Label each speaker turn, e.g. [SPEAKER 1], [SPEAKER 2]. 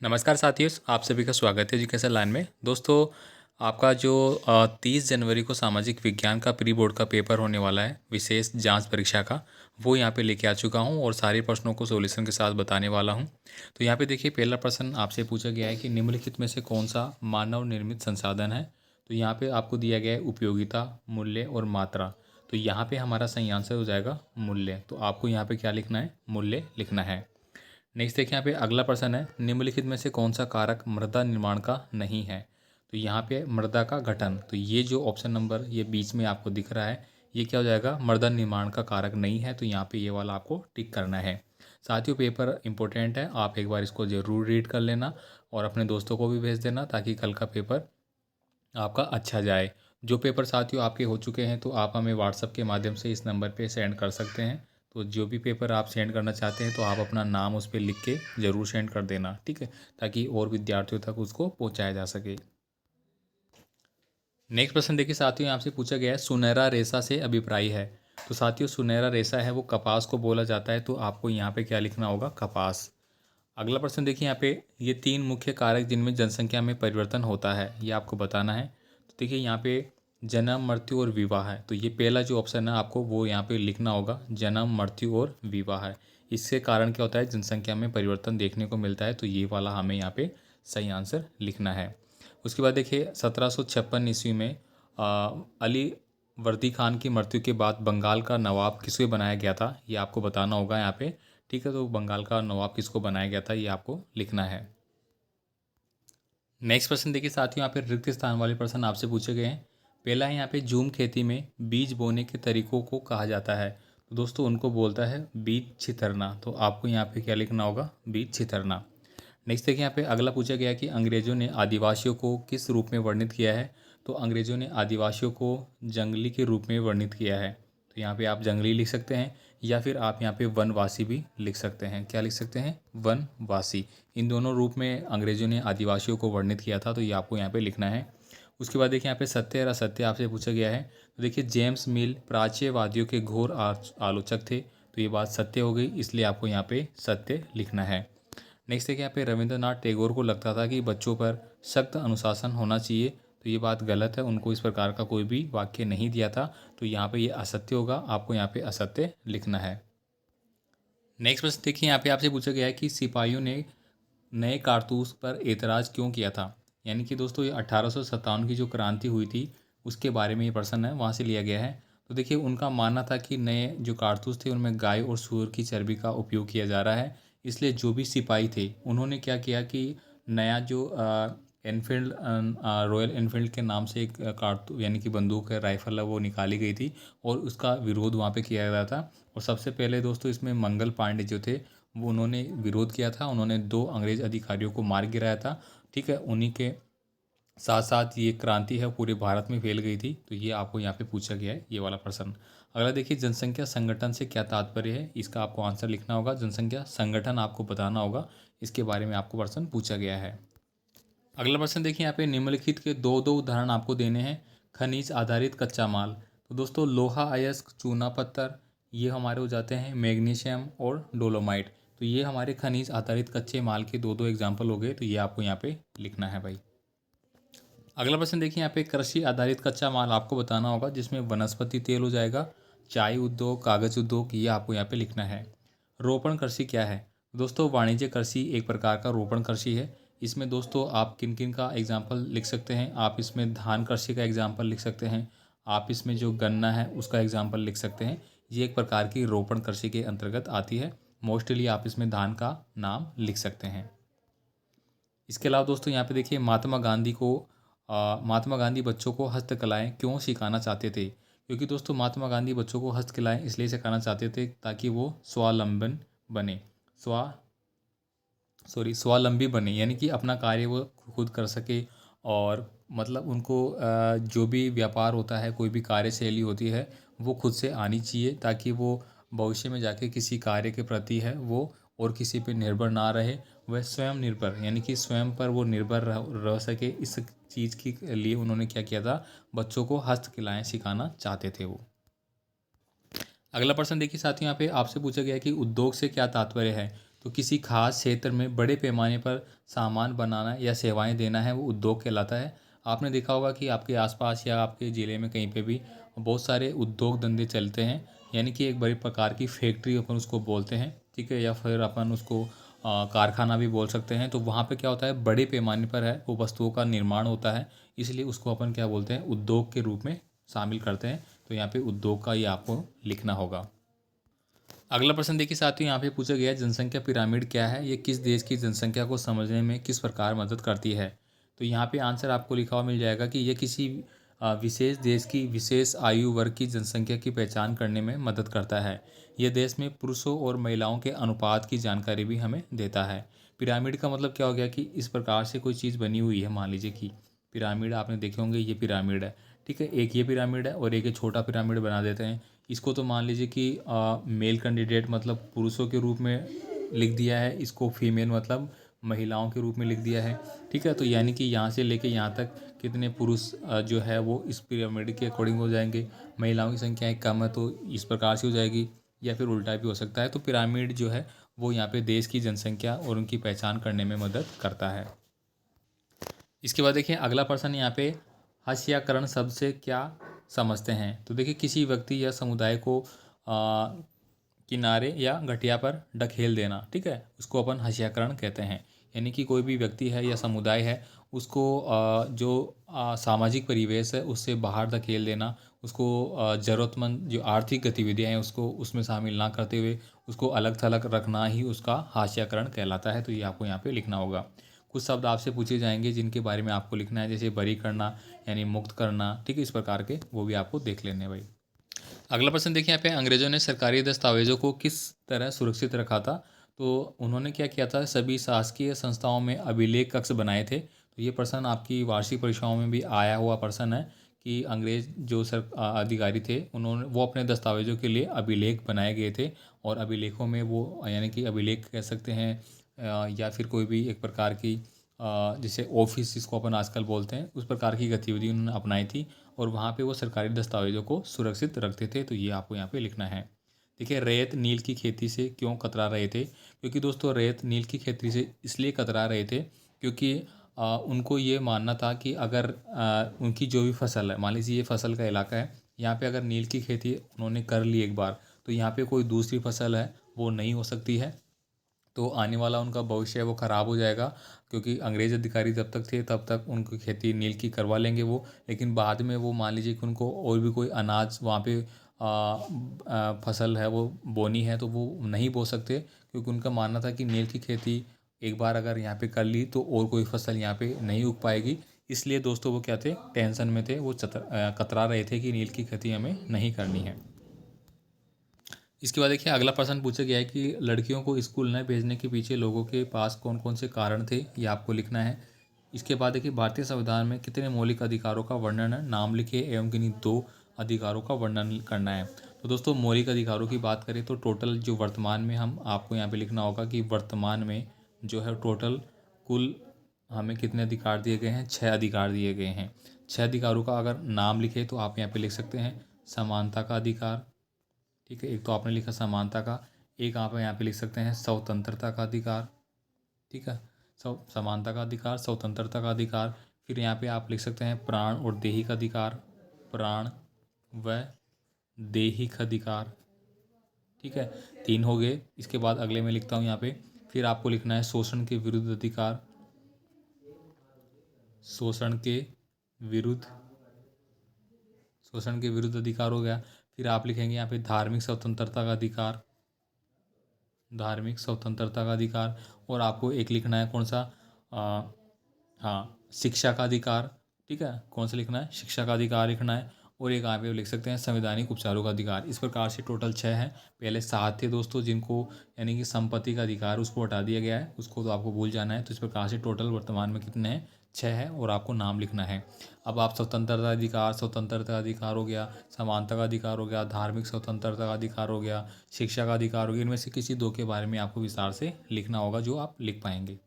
[SPEAKER 1] नमस्कार साथियों, आप सभी का स्वागत है एजुकेशन लाइन में। दोस्तों, आपका जो 30 जनवरी को सामाजिक विज्ञान का प्री बोर्ड का पेपर होने वाला है, विशेष जांच परीक्षा का, वो यहाँ पे लेके आ चुका हूँ और सारे प्रश्नों को सॉल्यूशन के साथ बताने वाला हूँ। तो यहाँ पे देखिए, पहला प्रश्न आपसे पूछा गया है कि निम्नलिखित में से कौन सा मानव निर्मित संसाधन है। तो यहाँ पे आपको दिया गया है उपयोगिता, मूल्य और मात्रा। तो यहाँ पे हमारा सही आंसर हो जाएगा मूल्य। तो आपको यहाँ पे क्या लिखना है? मूल्य लिखना है। नेक्स्ट देखिए, यहाँ पे अगला प्रश्न है, निम्नलिखित में से कौन सा कारक मृदा निर्माण का नहीं है। तो यहाँ पे मृदा का गठन, तो ये जो ऑप्शन नंबर ये बीच में आपको दिख रहा है, ये क्या हो जाएगा? मृदा निर्माण का कारक नहीं है। तो यहाँ पे ये वाला आपको टिक करना है। साथियों, पेपर इंपॉर्टेंट है, आप एक बार इसको ज़रूर रीड कर लेना और अपने दोस्तों को भी भेज देना ताकि कल का पेपर आपका अच्छा जाए। जो पेपर साथियों आपके हो चुके हैं तो आप हमें व्हाट्सएप के माध्यम से इस नंबर पे सेंड कर सकते हैं। तो जो भी पेपर आप सेंड करना चाहते हैं तो आप अपना नाम उस पर लिख के ज़रूर सेंड कर देना, ठीक है, ताकि और विद्यार्थियों तक उसको पहुंचाया जा सके। नेक्स्ट प्रश्न देखिए साथियों, आपसे पूछा गया है, सुनहरा रेशा से अभिप्राय है। तो साथियों, सुनहरा रेशा है वो कपास को बोला जाता है। तो आपको यहाँ पे क्या लिखना होगा? कपास। अगला प्रश्न देखिए, यहाँ पे ये 3 मुख्य कारक जिनमें जनसंख्या में परिवर्तन होता है, ये आपको बताना है। तो देखिए यहाँ पे जन्म, मृत्यु और विवाह है। तो ये पहला जो ऑप्शन है आपको वो यहाँ पे लिखना होगा, जन्म, मृत्यु और विवाह है। इसके कारण क्या होता है? जनसंख्या में परिवर्तन देखने को मिलता है। तो ये वाला हमें यहाँ पे सही आंसर लिखना है। उसके बाद देखिए 1756 ईस्वी में अली वर्दी खान की मृत्यु के बाद बंगाल का नवाब किसे बनाया गया था, ये आपको बताना होगा यहाँ पे, ठीक है। तो बंगाल का नवाब किसको बनाया गया था, ये आपको लिखना है। नेक्स्ट प्रश्न देखिए साथियों, यहाँ पे रिक्त स्थान वाले प्रश्न आपसे पूछे गए हैं। पहला है यहाँ पे, जूम खेती में बीज बोने के तरीकों को कहा जाता है। तो दोस्तों उनको बोलता है बीज छितरना। तो आपको यहाँ पे क्या लिखना होगा? बीज छितरना। नेक्स्ट देखिए, यहाँ पे अगला पूछा गया कि अंग्रेजों ने आदिवासियों को किस रूप में वर्णित किया है। तो अंग्रेजों ने आदिवासियों को जंगली के रूप में वर्णित किया है। तो यहाँ पे आप जंगली लिख सकते हैं या फिर आप यहाँ पे वनवासी भी लिख सकते हैं। क्या लिख सकते हैं? वनवासी। इन दोनों रूप में अंग्रेजों ने आदिवासियों को वर्णित किया था। तो ये आपको यहाँ पे लिखना है। उसके बाद देखिए यहाँ पे सत्य और असत्य आपसे पूछा गया है। तो देखिए जेम्स मिल प्राच्यवादियों के घोर आलोचक थे। तो ये बात सत्य हो गई, इसलिए आपको यहाँ पे सत्य लिखना है। नेक्स्ट देखिए, यहाँ पे रविंद्रनाथ टैगोर को लगता था कि बच्चों पर सख्त अनुशासन होना चाहिए। तो ये बात गलत है, उनको इस प्रकार का कोई भी वाक्य नहीं दिया था। तो यहाँ पे ये असत्य होगा, आपको यहाँ पे असत्य लिखना है। नेक्स्ट प्रश्न देखिए, यहाँ पे आपसे पूछा गया है कि सिपाहियों ने नए कारतूस पर एतराज़ क्यों किया था। यानी कि दोस्तों ये 1857 की जो क्रांति हुई थी उसके बारे में ये प्रश्न है, वहाँ से लिया गया है। तो देखिए उनका मानना था कि नए जो कारतूस थे उनमें गाय और सूअर की चर्बी का उपयोग किया जा रहा है। इसलिए जो भी सिपाही थे उन्होंने क्या किया कि नया जो एनफील्ड रॉयल एनफील्ड के नाम से एक कारतूस यानी कि बंदूक है, राइफल है, वो निकाली गई थी और उसका विरोध वहाँ पे किया गया था। और सबसे पहले दोस्तों इसमें मंगल पांडे जो थे वो उन्होंने विरोध किया था। उन्होंने 2 अंग्रेज अधिकारियों को मार गिराया था, ठीक है। उन्हीं के साथ साथ ये क्रांति है पूरे भारत में फैल गई थी। तो ये आपको यहाँ पे पूछा गया है, ये वाला प्रश्न। अगला देखिए, जनसंख्या संगठन से क्या तात्पर्य है। इसका आपको आंसर लिखना होगा। जनसंख्या संगठन आपको बताना होगा, इसके बारे में आपको प्रश्न पूछा गया है। अगला प्रश्न देखिए, यहाँ पे निम्नलिखित के दो उदाहरण आपको देने हैं। खनिज आधारित कच्चा माल। तो दोस्तों लोहा अयस्क, चूना पत्थर, ये हमारे हो जाते हैं मैग्नीशियम और डोलोमाइट। तो ये हमारे खनिज आधारित कच्चे माल के दो एग्जाम्पल हो गए। तो ये आपको यहाँ पे लिखना है भाई। अगला प्रश्न देखिए, यहाँ पे कृषि आधारित कच्चा माल आपको बताना होगा, जिसमें वनस्पति तेल हो जाएगा, चाय उद्योग, कागज उद्योग, ये आपको यहाँ पे लिखना है। रोपण कृषि क्या है। दोस्तों वाणिज्य कृषि एक प्रकार का रोपण कृषि है। इसमें दोस्तों आप किन किन का एग्जाम्पल लिख सकते हैं। आप इसमें धान कृषि का एग्जाम्पल लिख सकते हैं। आप इसमें जो गन्ना है उसका एग्जाम्पल लिख सकते हैं। ये एक प्रकार की रोपण कृषि के अंतर्गत आती है। मोस्टली आप इसमें धान का नाम लिख सकते हैं। इसके अलावा दोस्तों यहाँ पे देखिए, महात्मा गांधी बच्चों को हस्तकलाएं क्यों सिखाना चाहते थे। क्योंकि दोस्तों महात्मा गांधी बच्चों को हस्तकलाएं इसलिए सिखाना चाहते थे ताकि वो स्वावलंबन बने, स्वावलंबी बने, यानी कि अपना कार्य वो खुद कर सके। और मतलब उनको जो भी व्यापार होता है, कोई भी कार्यशैली होती है, वो खुद से आनी चाहिए ताकि वो भविष्य में जाके किसी कार्य के प्रति है वो और किसी पे निर्भर ना रहे। वह स्वयं निर्भर यानी कि स्वयं पर वो निर्भर रह सके। इस चीज़ के लिए उन्होंने क्या किया था, बच्चों को हस्तकलाएं सिखाना चाहते थे वो। अगला प्रश्न देखिए साथियों, यहाँ पे आपसे पूछा गया कि उद्योग से क्या तात्पर्य है। तो किसी खास क्षेत्र में बड़े पैमाने पर सामान बनाना या सेवाएं देना है वो उद्योग कहलाता है। आपने देखा होगा कि आपके आसपास या आपके ज़िले में कहीं पे भी बहुत सारे उद्योग धंधे चलते हैं, यानी कि एक बड़ी प्रकार की फैक्ट्री अपन उसको बोलते हैं, ठीक है, या फिर अपन उसको कारखाना भी बोल सकते हैं। तो वहाँ पे क्या होता है, बड़े पैमाने पर है वो वस्तुओं का निर्माण होता है, इसलिए उसको अपन क्या बोलते हैं, उद्योग के रूप में शामिल करते हैं। तो यहाँ पे उद्योग का ये आपको लिखना होगा। अगला प्रश्न देखिए साथियों, यहाँ पे पूछा गया है जनसंख्या पिरामिड क्या है, ये किस देश की जनसंख्या को समझने में किस प्रकार मदद करती है। तो यहाँ पे आंसर आपको लिखा हुआ मिल जाएगा कि ये किसी विशेष देश की विशेष आयु वर्ग की जनसंख्या की पहचान करने में मदद करता है। यह देश में पुरुषों और महिलाओं के अनुपात की जानकारी भी हमें देता है। पिरामिड का मतलब क्या हो गया कि इस प्रकार से कोई चीज़ बनी हुई है, मान लीजिए कि पिरामिड आपने देखे होंगे, ये पिरामिड है, ठीक है, एक ये पिरामिड है और एक ये छोटा पिरामिड बना देते हैं। इसको तो मान लीजिए कि मेल कैंडिडेट मतलब पुरुषों के रूप में लिख दिया है, इसको फीमेल मतलब महिलाओं के रूप में लिख दिया है, ठीक है। तो यानी कि यहाँ से लेके यहाँ तक कितने पुरुष जो है वो इस पिरामिड के अकॉर्डिंग हो जाएंगे, महिलाओं की संख्या कम है तो इस प्रकार से हो जाएगी, या फिर उल्टा भी हो सकता है। तो पिरामिड जो है वो यहाँ पे देश की जनसंख्या और उनकी पहचान करने में मदद करता है। इसके बाद देखिए अगला प्रश्न यहाँ पे, हाशियाकरण शब्द से क्या समझते हैं। तो देखिए किसी व्यक्ति या समुदाय को किनारे या घटिया पर ढकेल देना, ठीक है, उसको अपन हाशियाकरण कहते हैं। यानी कि कोई भी व्यक्ति है या समुदाय है उसको जो सामाजिक परिवेश है उससे बाहर धकेल देना, उसको ज़रूरतमंद जो आर्थिक गतिविधियाँ हैं उसको उसमें शामिल ना करते हुए उसको अलग थलग रखना ही उसका हाशियाकरण कहलाता है। तो ये आपको यहाँ पे लिखना होगा। कुछ शब्द आपसे पूछे जाएंगे जिनके बारे में आपको लिखना है, जैसे बरी करना यानी मुक्त करना, ठीक है, इस प्रकार के वो भी आपको देख लेने भाई। अगला प्रश्न देखिए यहाँ पे, अंग्रेजों ने सरकारी दस्तावेजों को किस तरह सुरक्षित रखा था। तो उन्होंने क्या किया था, सभी शासकीय संस्थाओं में अभिलेख कक्ष बनाए थे। तो ये प्रश्न आपकी वार्षिक परीक्षाओं में भी आया हुआ प्रश्न है कि अंग्रेज जो अधिकारी थे उन्होंने वो अपने दस्तावेजों के लिए अभिलेख बनाए गए थे, और अभिलेखों में वो यानी कि अभिलेख कह सकते हैं या फिर कोई भी एक प्रकार की जैसे ऑफिस जिसको अपन आजकल बोलते हैं उस प्रकार की गतिविधि उन्होंने अपनाई थी, और वहाँ पे वो सरकारी दस्तावेजों को सुरक्षित रखते थे। तो ये आपको यहाँ पे लिखना है। देखिए रैयत नील की खेती से क्यों कतरा रहे थे, क्योंकि दोस्तों रैयत नील की खेती से इसलिए कतरा रहे थे क्योंकि उनको ये मानना था कि अगर उनकी जो भी फसल है, मान लीजिए ये फसल का इलाका है, यहाँ पे अगर नील की खेती उन्होंने कर ली एक बार, तो यहाँ पे कोई दूसरी फसल है वो नहीं हो सकती है, तो आने वाला उनका भविष्य है वो ख़राब हो जाएगा। क्योंकि अंग्रेज़ अधिकारी जब तक थे तब तक उनकी खेती नील की करवा लेंगे वो, लेकिन बाद में वो मान लीजिए कि उनको और भी कोई अनाज वहाँ पे फसल है वो बोनी है तो वो नहीं बो सकते, क्योंकि उनका मानना था कि नील की खेती एक बार अगर यहाँ पे कर ली तो और कोई फसल यहाँ पे नहीं उग पाएगी। इसलिए दोस्तों वो क्या थे, टेंशन में थे, वो कतरा रहे थे कि नील की खेती हमें नहीं करनी है। इसके बाद देखिए अगला प्रश्न पूछा गया है कि लड़कियों को स्कूल न भेजने के पीछे लोगों के पास कौन कौन से कारण थे, ये आपको लिखना है। इसके बाद देखिए भारतीय संविधान में कितने मौलिक अधिकारों का वर्णन है, नाम लिखे एवं किन्हीं 2 अधिकारों का वर्णन करना है। तो दोस्तों मौलिक अधिकारों की बात करें तो टोटल जो वर्तमान में हम आपको यहाँ पे लिखना होगा कि वर्तमान में जो है टोटल कुल हमें कितने अधिकार दिए गए हैं, 6 अधिकार दिए गए हैं। 6 अधिकारों का अगर नाम लिखे तो आप यहाँ पे लिख सकते हैं समानता का अधिकार, ठीक है, एक तो आपने लिखा समानता का, एक आप यहाँ पे लिख सकते हैं स्वतंत्रता का अधिकार, ठीक है, समानता का अधिकार, स्वतंत्रता का अधिकार। फिर यहाँ पे आप लिख सकते हैं प्राण और दैहिक अधिकार, प्राण व दैहिक अधिकार, ठीक है, 3 हो गए। इसके बाद अगले में लिखता हूँ यहाँ पे, फिर आपको लिखना है शोषण के विरुद्ध अधिकार, शोषण के विरुद्ध, शोषण के विरुद्ध अधिकार हो गया। फिर आप लिखेंगे यहाँ पे धार्मिक स्वतंत्रता का अधिकार, धार्मिक स्वतंत्रता का अधिकार, और आपको एक लिखना है कौन सा, हाँ शिक्षा का अधिकार, ठीक है, कौन सा लिखना है, शिक्षा का अधिकार लिखना है, और एक आप लिख सकते हैं संवैधानिक उपचारों का अधिकार। इस प्रकार से टोटल 6 हैं। पहले 7 थे दोस्तों जिनको यानी कि संपत्ति का अधिकार उसको हटा दिया गया है, उसको तो आपको भूल जाना है। तो इस प्रकार से टोटल वर्तमान में कितने हैं, 6 है, और आपको नाम लिखना है। अब आप स्वतंत्रता अधिकार हो गया, समानता का अधिकार हो गया, धार्मिक स्वतंत्रता का अधिकार हो गया, शिक्षा का अधिकार हो गया, इनमें से किसी 2 के बारे में आपको विस्तार से लिखना होगा जो आप लिख पाएंगे।